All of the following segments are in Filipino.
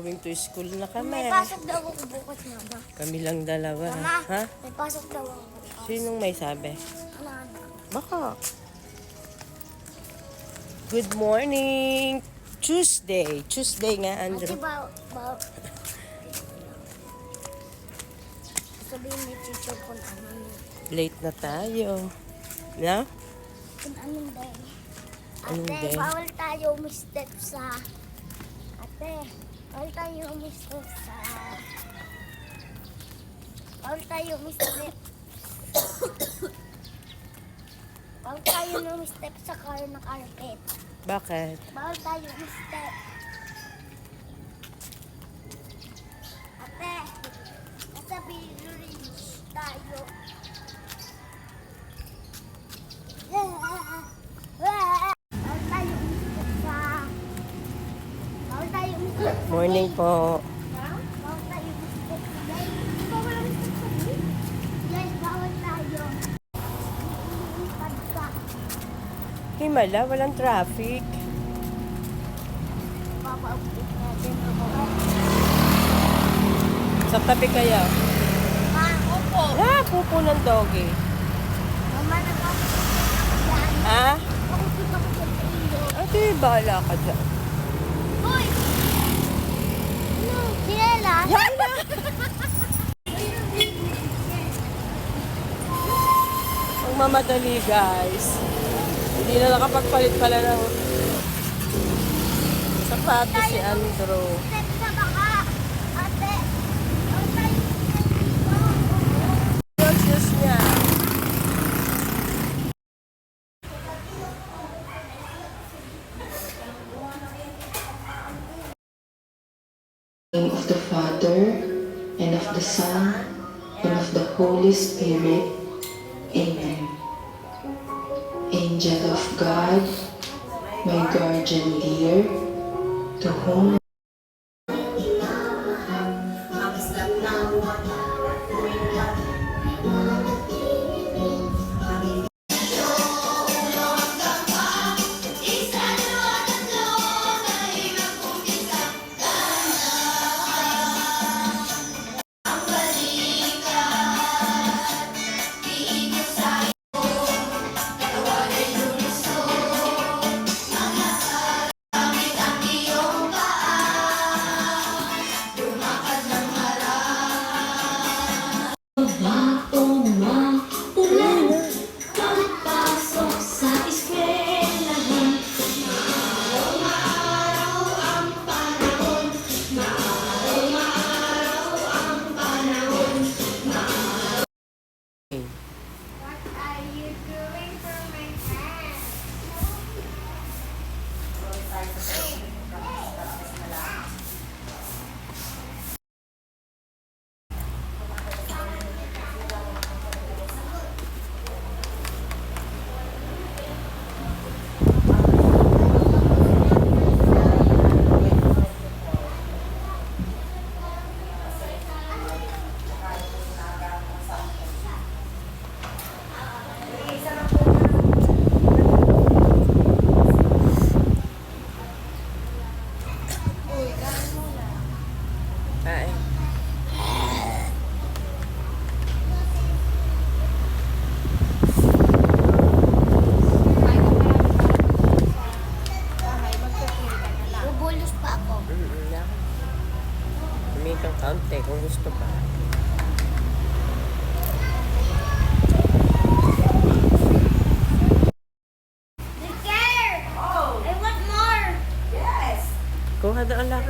Going to school na kami. May pasok daw ako bukas, mama. Kami lang dalawa. Mama, Ha? may pasok daw ako bukas. Sinong may sabi? Ano? Baka. Good morning. Tuesday. Tuesday nga, Ate, Andrew. sabihin ni teacher kung ano yun. Late na tayo. Na? Kung anong day. Anong Ate, day? bawal tayo umistep sa... Ate, bawal tayo umistep sa... Bawal tayo umistep... Bawal tayo umistep sa car na carpet. Bakit? Bawal tayo umistep. Ate, nasa village tayo. Bawal tayo umistep sa... Bawal tayo umistep sa... Morning po. Bawal tayo umistep sa... Bawal umistep sa... Guys, bawal tayo. Lumipad ka. Himala, walang traffic. Papaupit natin ako. Sa tabi kaya. Ma, opo. Ah, pupo ng doggy. Mama, nakapupit ako dyan. Ha? Nakapupit ako dyan sa iyo. Ate, bahala ka dyan. Hoy! Ano? Sinela? Yan na! Ang mamadali, guys. Hindi na nakapagpalit pala ng sapatos si Andrew. Step sa baka. Ate, bawal tayo umistep dito. Yung shoes niya. In the name of the Father, and of the Son, and of the Holy Spirit. Amen. Angel of God, my guardian dear, to whom What are you doing for my hand? Kain. Bubulos pa ako. May kang kaunti kung gusto pa. Care! I want more! Kuha doon lang.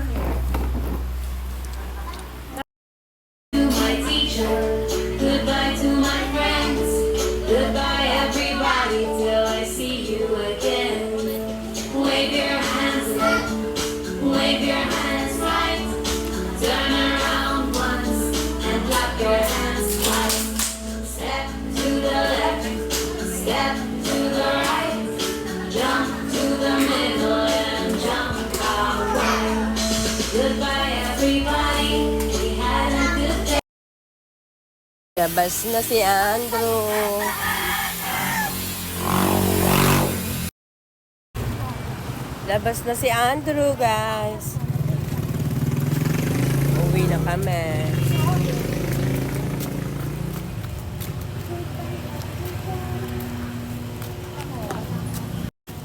My teacher, goodbye to my friends, goodbye everybody till I see you again. Wave your hands left, wave your hands right, turn around once and clap your hands twice. Step to the left, step to the right, jump to the middle and jump out right. Goodbye everybody, we had a good day. Labas na si Andrew. Labas na si Andrew, guys. kami.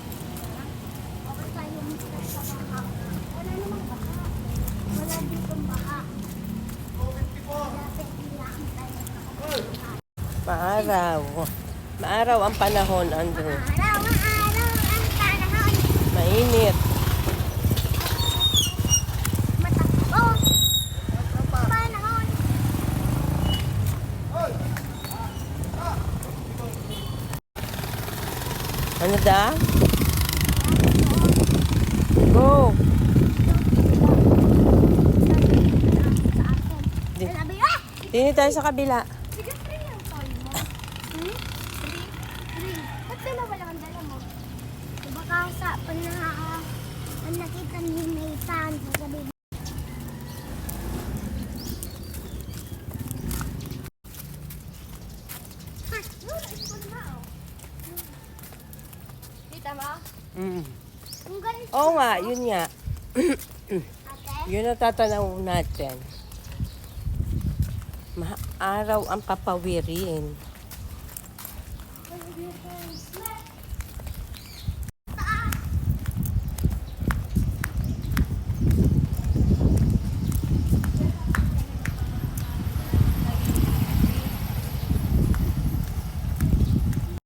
Okay tayo Mr. sa baka. Wala namang baka. Wala ditong baka. Lapit bilang tayo. Maaraw. Maaraw ang panahon, Andrew. Araw, ang panahon. Mainit. Matakbo. Panahon. Ano da? Go! Sa akin. Di- Sabi, ah! Dini tayo sa kabila. Sige, 3 yung toy mo. 3? Ba't dalawa lang ang dala mo? Baka sa pag nakita ni Nathan, sasabihin ha, ito na oh. Kita mo? Mm. Ang galing Oo nga, yun nga. ate. Yun ang tatanaw natin. Maaraw ang papawirin.